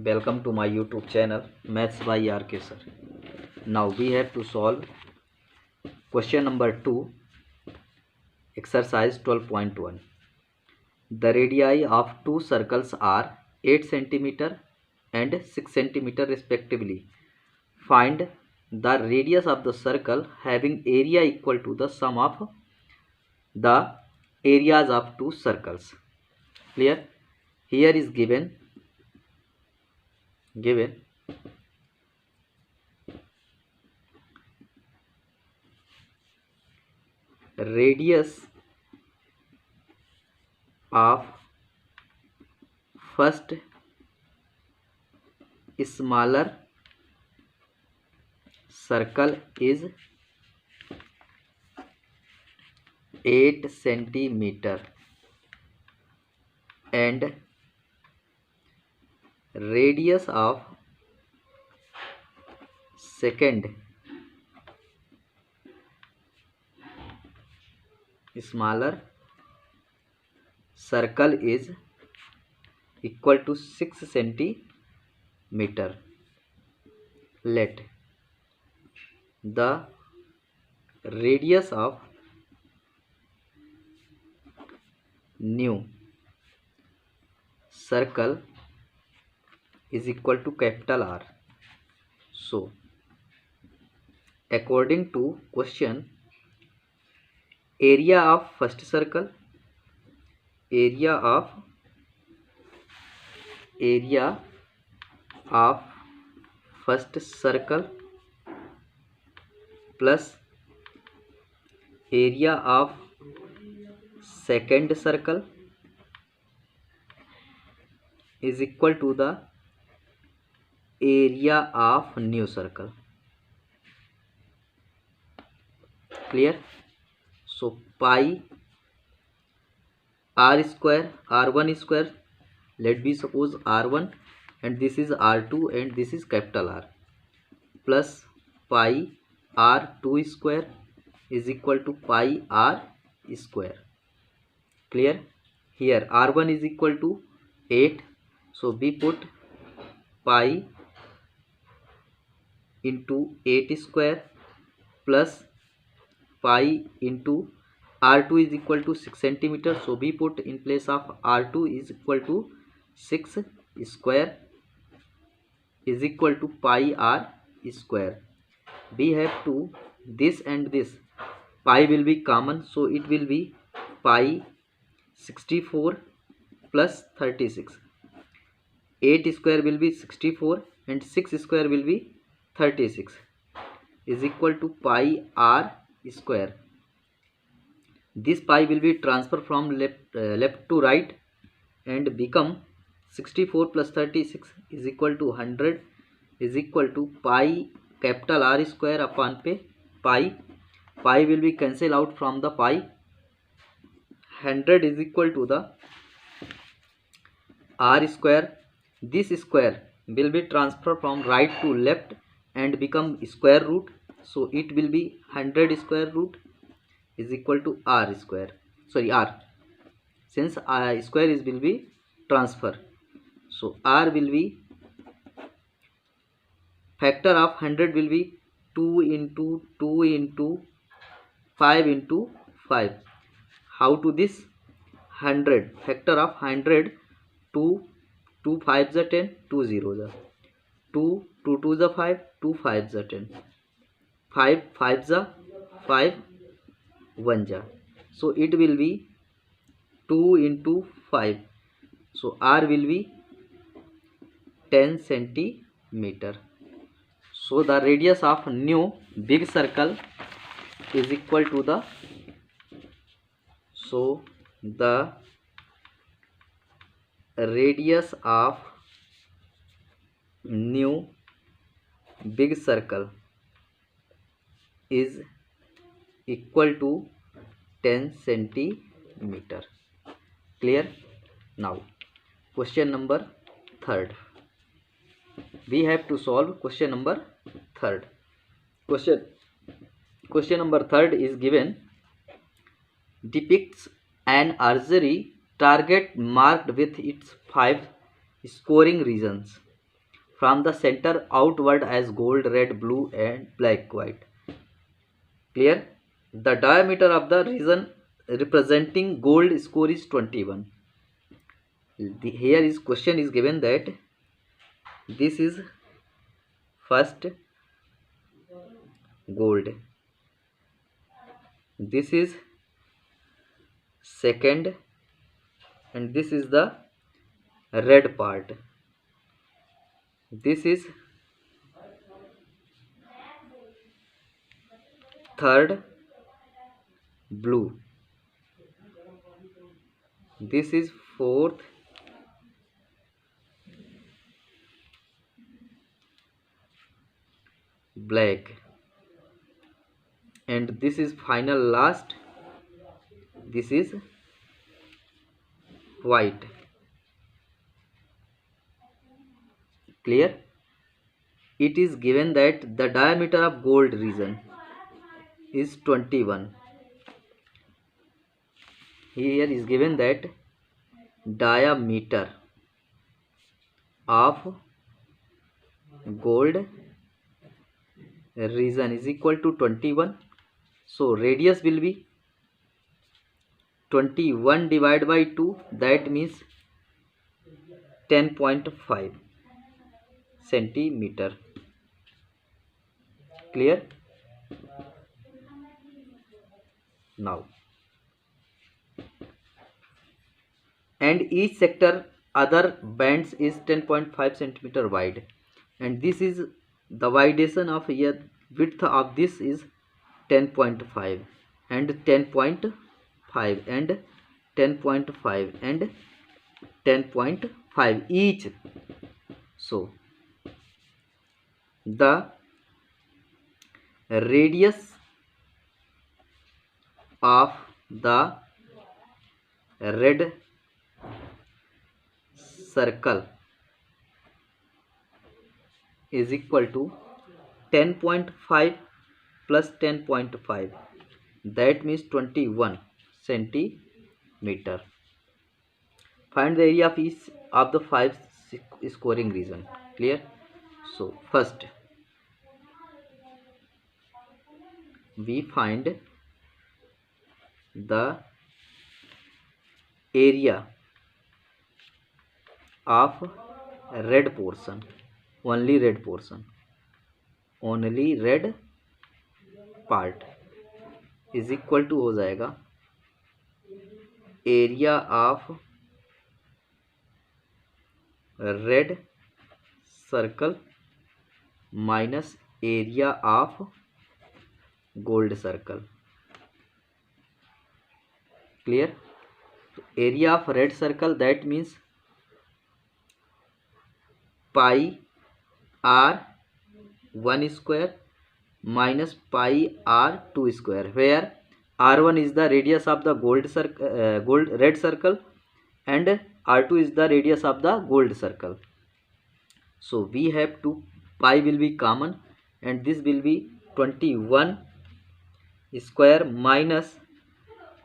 Welcome to my YouTube channel Maths by RK Sir. Now we have to solve question number 2, exercise 12.1. The radii of two circles are 8 cm and 6 cm respectively. Find the radius of the circle having area equal to the sum of the areas of two circles. Clear? Here is given radius of first smaller circle is 8 centimeter and radius of second smaller circle is equal to 6 centimeter. Let the radius of new circle is equal to capital R. So according to question, area of first circle, area of first circle plus area of second circle is equal to the area of new circle. Clear? So pi r square, r1 square, let be suppose r1 and this is r2 and this is capital R, plus pi r2 square is equal to pi r square. Clear? Here r1 is equal to 8, so we put pi into 8 square plus pi into r2 is equal to 6 centimeter, so we put in place of r2 is equal to 6 square is equal to pi r square. We have to this and this, pi will be common, so it will be pi 64 plus 36. 8 square will be 64 and 6 square will be 36 is equal to pi r square. This pi will be transferred from left to right and become 64 plus 36 is equal to 100 is equal to pi capital R square upon pi. Pi will be cancelled out from the pi. 100 is equal to the R square. This square will be transferred from right to left and become square root, so it will be 100 square root is equal to r square, r, since square is will be transfer, so r will be factor of 100 will be 2 into 2 into 5 into 5. How to this? 100 factor of 100, 2 2 5s are 10, 2 0s are 2 2 2s are 5, 2 5s are 10, 5 5s are 5, 1 ja, so it will be 2 into 5, so r will be 10 centimeter. So the radius of new big circle is equal to the, so the radius of new big circle is equal to 10 centimeter. Clear? Now question number 3rd. We have to solve question number 3rd. Question number 3rd is given, depicts an archery target marked with its 5 scoring regions. from the center outward as gold, red, blue and black, white. Clear? The diameter of the region representing gold score is 21. Here is question is given that this is first gold, this is second, and this is the red part, this is third blue, this is fourth black, and this is final last, this is white. Clear? It is given that the diameter of gold region is 21. Here is given that diameter of gold region is equal to 21. So radius will be 21 divided by 2, that means 10.5 centimeter. Clear? Now, and each sector other bands is 10.5 centimeter wide, and this is the widation of here, width of this is 10.5 and 10.5 and 10.5 and 10.5 each. So the radius of the red circle is equal to 10.5 plus 10.5, that means 21 centimeter. Find the area of each of the 5 scoring region. Clear? So first we find the area of red portion, only red portion, only red part is equal to हो जाएगा area of red circle minus area of gold circle. Clear? So area of red circle, that means pi r1 square minus pi r2 square, where r1 is the radius of the red circle and r2 is the radius of the gold circle. So we have to, pi will be common and this will be 21 square minus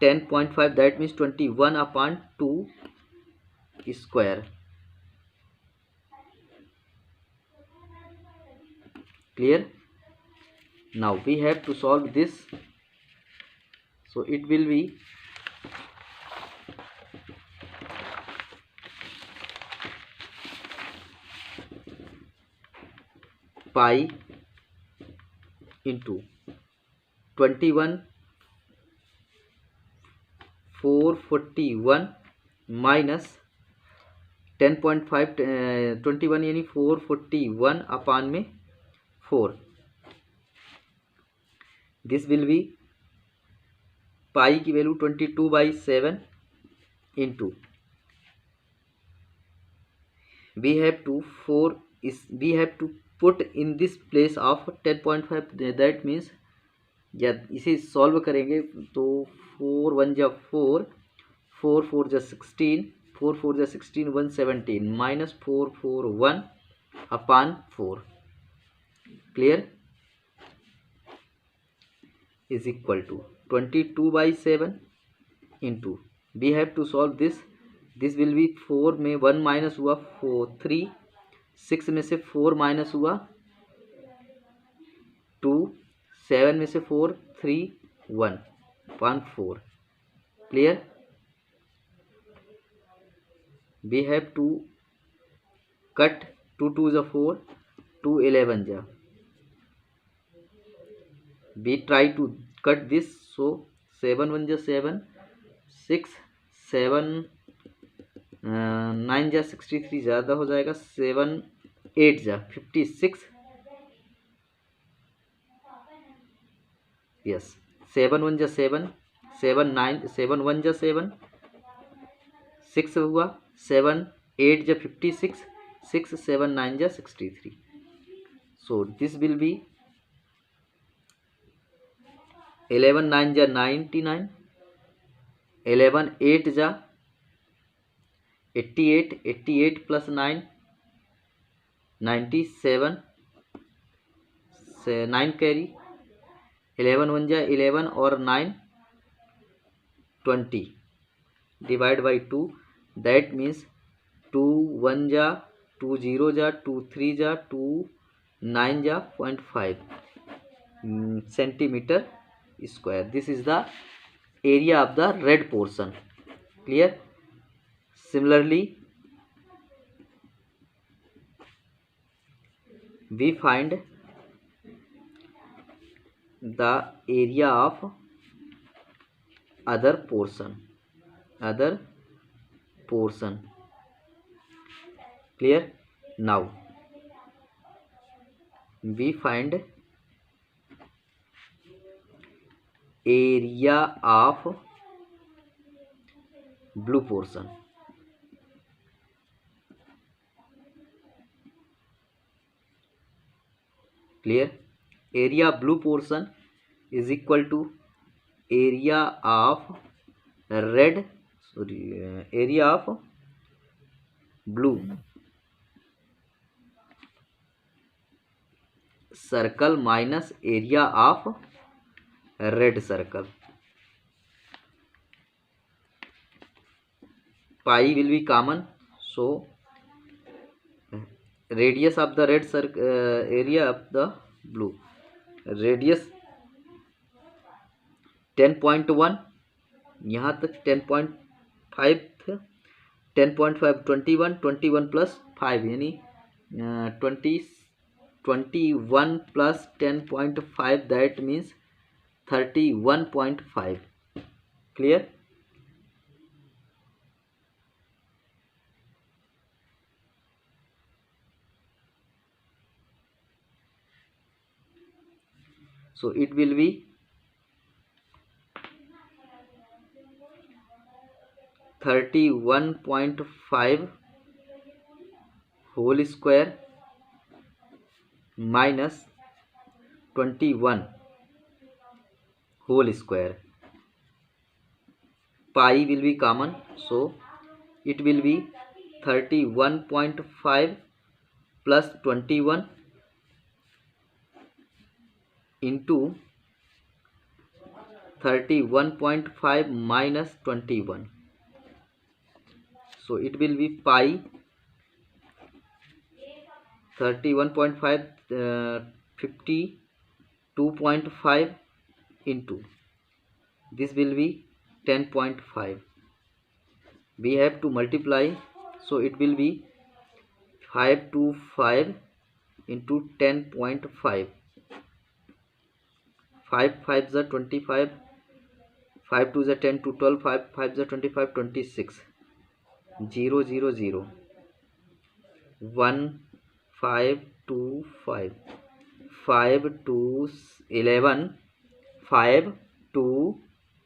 10.5, that means 21 upon 2 square. Clear? Now we have to solve this. So it will be pi into 21 441 minus 10.5 21 यानी 441 अपान में 4. This will be पाई की value 22/7 into we have to put in this place of 10.5, that means इसे solve करेंगे तो 4 1 जा 4 4 4 जा 16 4 4 जा 16 117 minus 441 upon 4. Clear? Is equal to 22/7 into, we have to solve this will be 4 में 1 माइनस हुआ 4 3 6 में से 4 माइनस हुआ 2, 7 में से 4 3 1 1 4. Clear? We have to cut 2 2 is 4, 2 11 ja. We try to cut this, so 7 1 ja 7, 6 7 9 जा 63 ज़्यादा हो जाएगा, 7 8 जा 56, यस 7 1 जा 7, 7 9 7 1 जा 7, 6 हुआ, 7 8 जा 56, 6 7 9 जा 63. So this will be 11 9 जा 99, 11 8 जा 88, 88 plus 9 97, 9 कैरी, 11 1 जा 11 और 9 20, डिवाइड बाई 2, दैट मीन्स 2 1 जा 2 0 जा 2 3 जा 2 9 जा 0.5 centimetre square. This is the area of the red portion. Clear? Similarly, we find the area of other portion. Clear? Now we find area of blue portion. Clear? Area blue portion is equal to area of area of blue circle minus area of red circle. Pi will be common, so radius of the red circle, area of the blue, radius 10.1, यहाँ तक 10.5 था, 10.5 21, 21 plus 5 यानी 21 plus 10.5, that means 31.5. Clear? So it will be 31.5 whole square minus 21 whole square. Pi will be common, so it will be 31.5 plus 21 into 31.5 minus 21. So it will be pi 31.5 52.5 into this will be 10.5. We have to multiply, so it will be 5 to 5 into 10.5. 5 5 is 25, 5 2 is 10 to 12, 5 5 is 25, 26, 0 0 0 1 5 2 5, 5 2 11, 5 2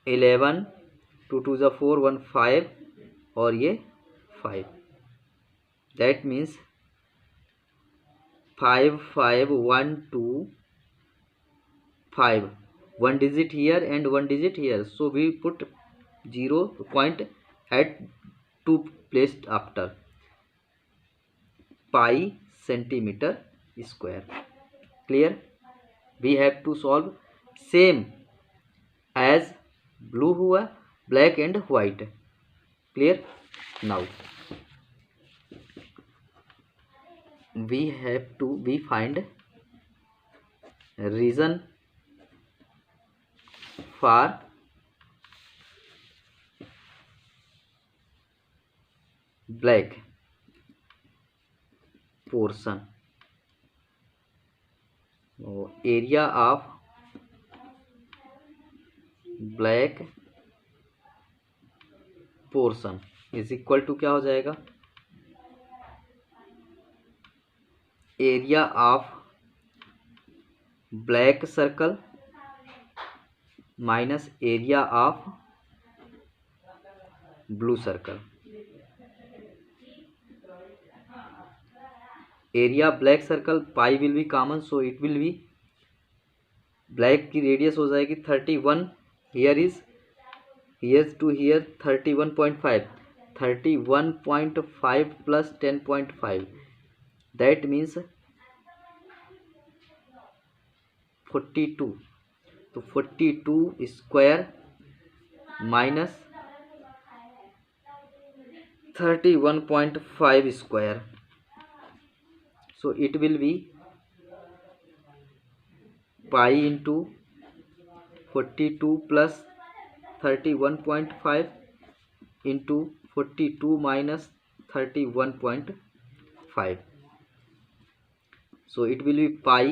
11, 2 2 is 4, 1 5 और ये 5, that means 5 5 1 2 5, one digit here and one digit here, so we put 0 point at 2 placed after. Pi centimeter square. Clear? We have to solve same as blue हुआ, black and white. Clear? Now we find reason for black portion. Area of black portion is equal to क्या हो जाएगा, area of black circle minus area of blue circle. Area black circle pi will be common, so it will be black की radius हो जाएगी 31. Here is here to here 31.5. 31.5 plus 10.5 that means 42. तो 42 square minus 31.5 square, so it will be pi into 42 plus 31.5 into 42 minus 31.5, so it will be pi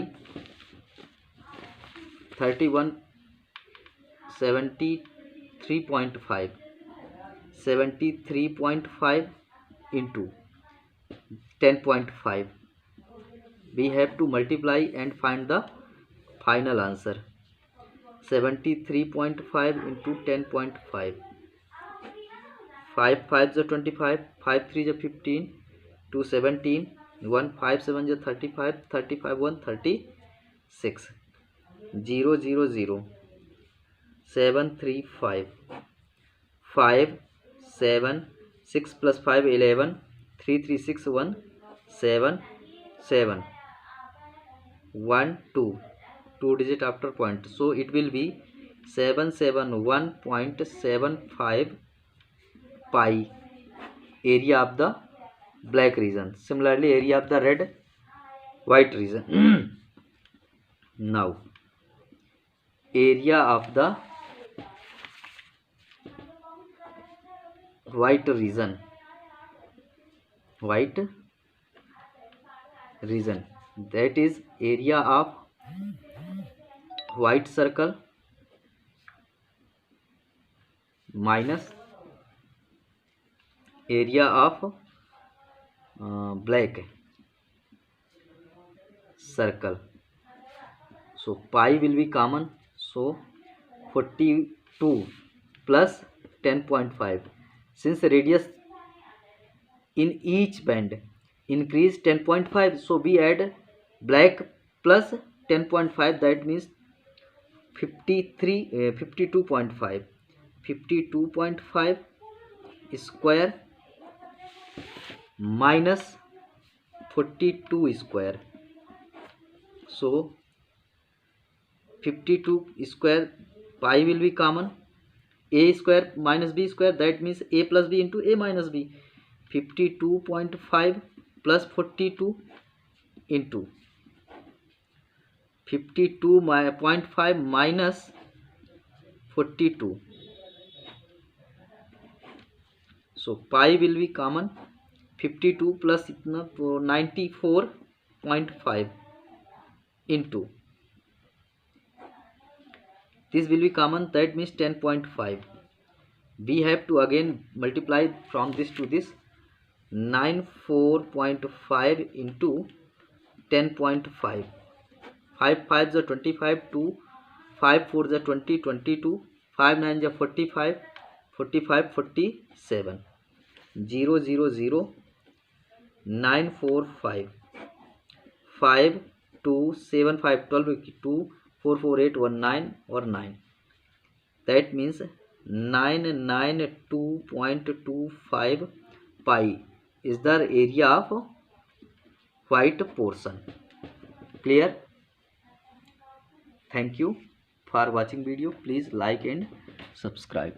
73.5 into 10.5. we have to multiply and find the final answer. 73.5 into 10.5. 5 5 is 25, 5 3 is 15, 2 17, 1 5 7 is 35, 35 1 36, 0 0 0, 7 3 5, 5 7, 6 plus 5 11, 3 3 6 1 7 7, 1 2, 2 digit after point, so it will be 771.75 pi area of the black region. Similarly area of the red white region. Now area of the white region that is area of white circle minus area of black circle, so pi will be common, so 42 plus 10.5. since radius in each band increase 10.5, so we add black plus 10.5, that means 52.5 square minus 42 square, so 52 square pi will be common, a square minus b square, that means a plus b into a minus b. 52.5 plus 42 into 52.5 minus 42, so pi will be common, 52 plus 94.5 into this will be common, that means 10.5. we have to again multiply from this to this, 94.5 into 10.5. 5 5 is 25, 2 5 4 is 20, 22, 5 9 is 45, 45 47, 0 0 0, 9 4 5, 5 2 7 5 12, 2 4 4 8 1 9 or 9, that means 992.25 pi is the area of white portion. Clear? Thank you for watching video. Please like and subscribe.